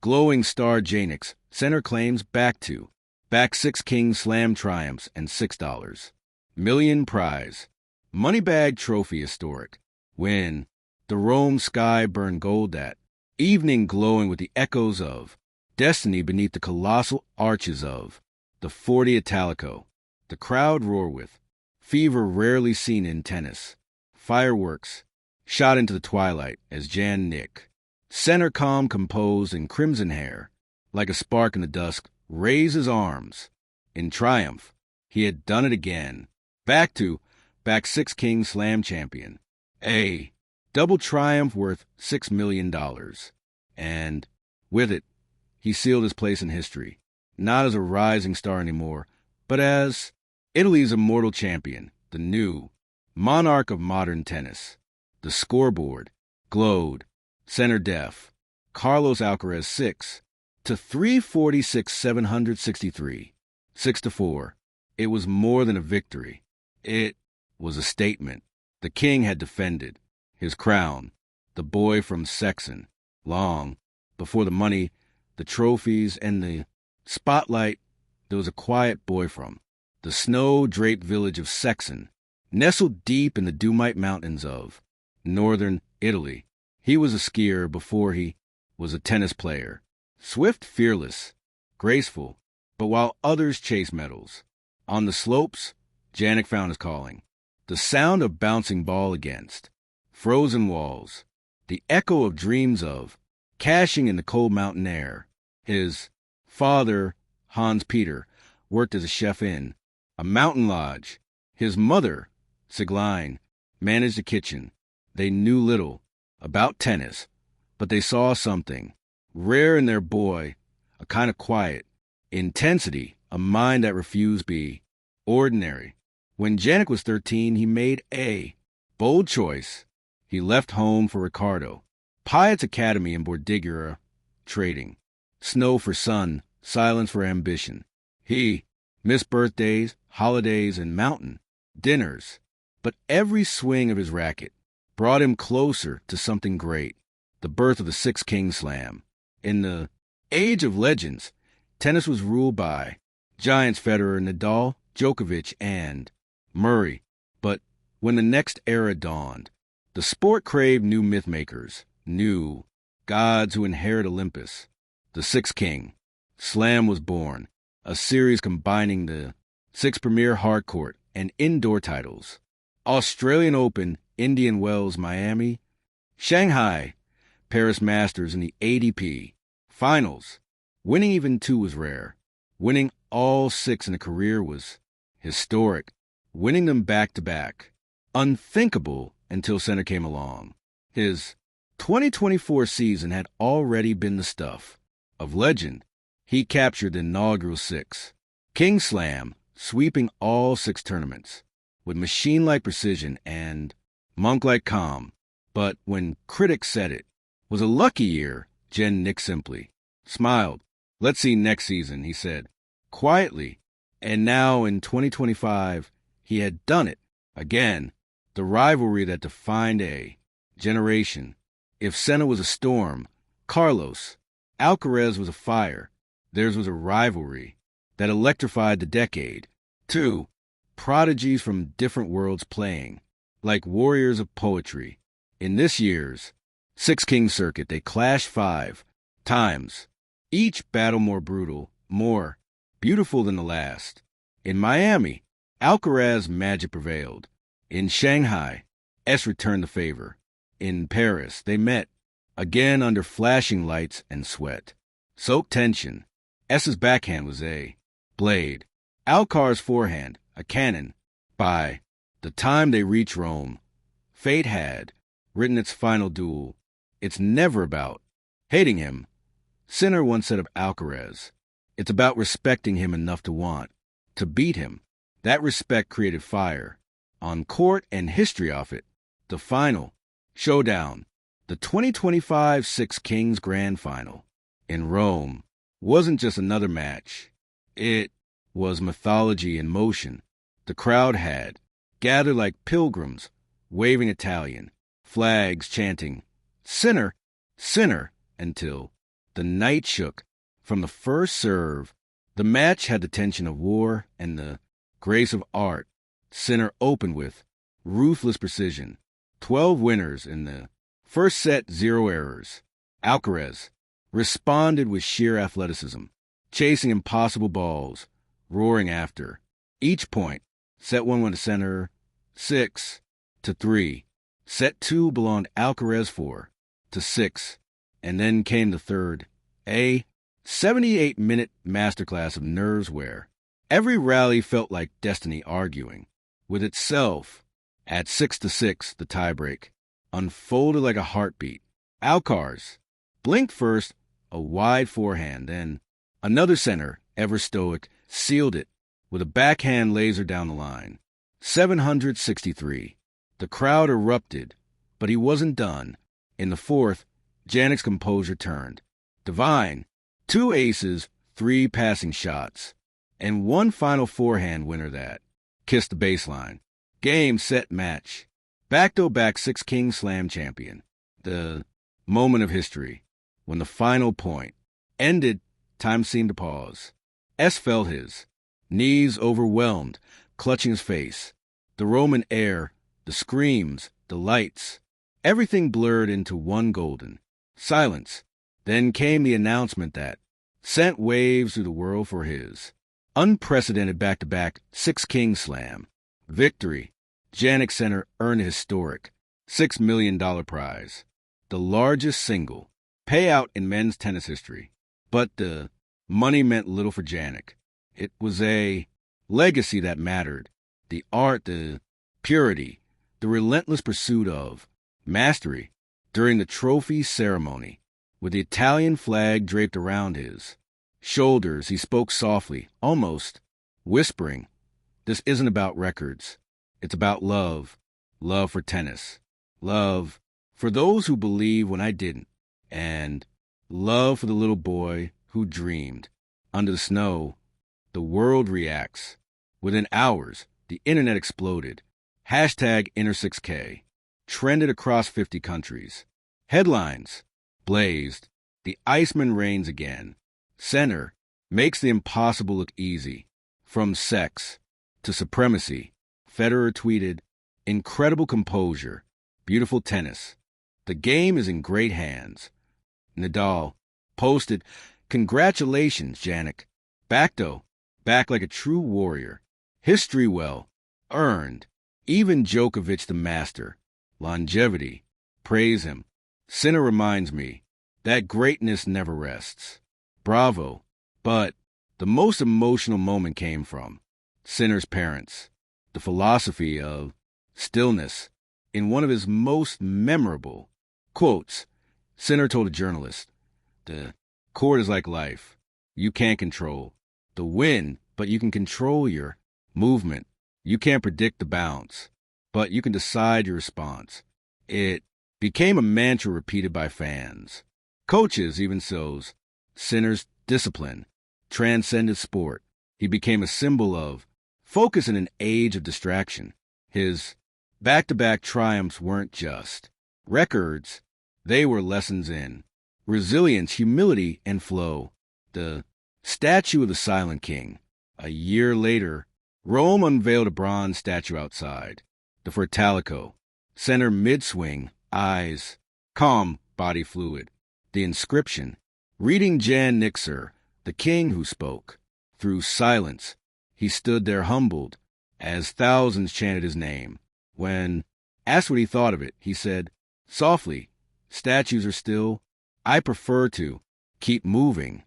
Glowing star Jannik Sinner claims back 6 King Slam triumphs and $6 million prize. Money bag trophy historic. Win. The Rome sky burned gold that evening, glowing with the echoes of destiny beneath the colossal arches of the 40 Italico. The crowd roar with fever rarely seen in tennis. Fireworks shot into the twilight as Jannik Sinner, calm, composed, in crimson hair, like a spark in the dusk, raised his arms. In triumph, he had done it again. Back 6 King Slam champion. A double triumph worth $6 million. And with it, he sealed his place in history, not as a rising star anymore, but as Italy's immortal champion, the new monarch of modern tennis. The scoreboard glowed, center def. Carlos Alcaraz 6-346-763, 6-4. It was more than a victory. It was a statement. The king had defended his crown, the boy from Sexton, long before the money, the trophies, and the spotlight. There was a quiet boy from the snow-draped village of Sexton, nestled deep in the Dumite Mountains of northern Italy. He was a skier before he was a tennis player. Swift, fearless, graceful, but while others chased medals. On the slopes, Jannik found his calling. The sound of bouncing ball against frozen walls, the echo of dreams of cashing in the cold mountain air. His father, Hans Peter, worked as a chef in a mountain lodge. His mother, Sigline, managed the kitchen. They knew little about tennis, but they saw something rare in their boy, a kind of quiet intensity, a mind that refused to be ordinary. When Jannik was 13, he made a bold choice. He left home for Ricardo, Piatt's academy in Bordighera, trading snow for sun, silence for ambition. He missed birthdays, holidays, and mountain dinners, but every swing of his racket brought him closer to something great, the birth of the 6 King Slam. In the age of legends, tennis was ruled by giants Federer, Nadal, Djokovic, and Murray. But when the next era dawned, the sport craved new mythmakers, new gods who inherit Olympus. The 6 King Slam was born, a series combining the 6 premier hardcourt and indoor titles. Australian Open, Indian Wells, Miami, Shanghai, Paris Masters, and the ADP Finals. Winning even 2 was rare. Winning all 6 in a career was historic. Winning them back-to-back, unthinkable until Sinner came along. His 2024 season had already been the stuff of legend. He captured the inaugural 6 King Slam, sweeping all 6 tournaments with machine-like precision and monk-like calm. But when critics said it was a lucky year, Jannik simply smiled. "Let's see next season," he said, quietly. And now in 2025, he had done it again. The rivalry that defined a generation. If Senna was a storm, Carlos Alcaraz was a fire. Theirs was a rivalry that electrified the decade. 2 prodigies from different worlds playing like warriors of poetry. In this year's 6 King circuit, they clashed 5 times, each battle more brutal, more beautiful than the last. In Miami, Alcaraz's magic prevailed. In Shanghai, S returned the favor. In Paris, they met, again under flashing lights and sweat. Soaked tension. S's backhand was a blade. Alcaraz's forehand, a cannon. By the time they reached Rome, fate had written its final duel. It's never about hating him. Sinner once said of Alcaraz, it's about respecting him enough to want to beat him. That respect created fire on court and history of it. The final showdown, the 2025 6 Kings Grand Final in Rome, wasn't just another match. It was mythology in motion. The crowd had gathered like pilgrims, waving Italian flags, chanting, "Sinner, Sinner," until The night shook. From the first serve, the match had the tension of war and the grace of art. Sinner opened with ruthless precision. 12 winners in the first set, 0 errors. Alcaraz responded with sheer athleticism, chasing impossible balls, roaring after. Each point, set 1 went to Sinner 6-3. Set 2 belonged Alcaraz 4-6. And then came the third, a 78-minute masterclass of nerves where every rally felt like destiny arguing with itself. At 6-6, the tiebreak unfolded like a heartbeat. Alcaraz blinked first, a wide forehand, then another center, ever stoic, sealed it with a backhand laser down the line. 763. The crowd erupted, but he wasn't done. In the fourth, Jannik's composure turned. Divine. 2 aces, 3 passing shots, and 1 final forehand winner that kissed the baseline. Game, set, match. Back-to-back 6-king slam champion. The moment of history. When the final point ended, time seemed to pause. S felt his knees overwhelmed, clutching his face. The Roman air, the screams, the lights, everything blurred into one golden silence. Then came the announcement that sent waves through the world for his unprecedented back-to-back 6-king slam victory. Jannik Sinner earned a historic $6 million prize, the largest single payout in men's tennis history. But the money meant little for Jannik. It was a legacy that mattered. The art, the purity, the relentless pursuit of mastery. During the trophy ceremony, with the Italian flag draped around his shoulders, he spoke softly, almost whispering, "This isn't about records. It's about love. Love for tennis. Love for those who believed when I didn't. And love for the little boy who dreamed." Under the snow, the world reacts. Within hours, the internet exploded. Hashtag Inner6K trended across 50 countries. Headlines blazed. The Iceman reigns again. Sinner makes the impossible look easy. From sex to supremacy. Federer tweeted, "Incredible composure. Beautiful tennis. The game is in great hands." Nadal posted, "Congratulations, Jannik. Back like a true warrior. History well earned. Even Djokovic the master. Longevity. Praise him. Sinner reminds me that greatness never rests. Bravo." But the most emotional moment came from Sinner's parents. The philosophy of stillness. In one of his most memorable quotes, Sinner told a journalist, "The court is like life. You can't control the wind, but you can control your movement. You can't predict the bounce, but you can decide your response." It became a mantra repeated by fans, coaches, even so. Sinner's discipline transcended sport. He became a symbol of focus in an age of distraction. His back-to-back triumphs weren't just records. They were lessons in resilience, humility, and flow. The statue of the Silent King. A year later, Rome unveiled a bronze statue outside. The Fortalico. Sinner mid-swing, eyes calm, body fluid. The inscription, reading Jannik Sinner, the king who spoke. Through silence, he stood there humbled as thousands chanted his name. When asked what he thought of it, he said, softly, "Statues are still. I prefer to keep moving."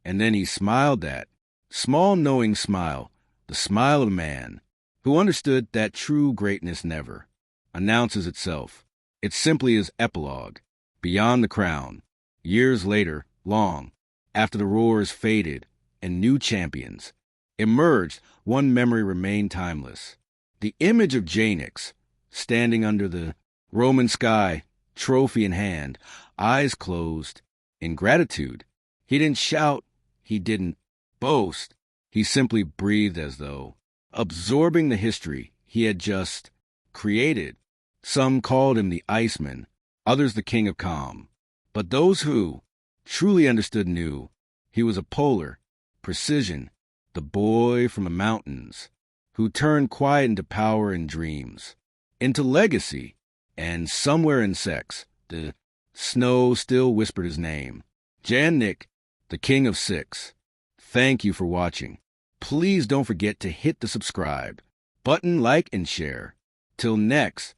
And then he smiled that small, knowing smile, the smile of a man who understood that true greatness never announces itself. It simply is epilogue, beyond the crown. Years later, long after the roars faded and new champions emerged, one memory remained timeless. The image of Jannik standing under the Roman sky, trophy in hand, eyes closed, in gratitude. He didn't shout, he didn't boast. He simply breathed as though absorbing the history he had just created. Some called him the Iceman, others the King of Calm. But those who truly understood knew he was a polar, precision, the boy from the mountains, who turned quiet into power and dreams, into legacy, and somewhere in sex, the snow still whispered his name. Jannik, the King of Six. Thank you for watching. Please don't forget to hit the subscribe button, like, and share. Till next,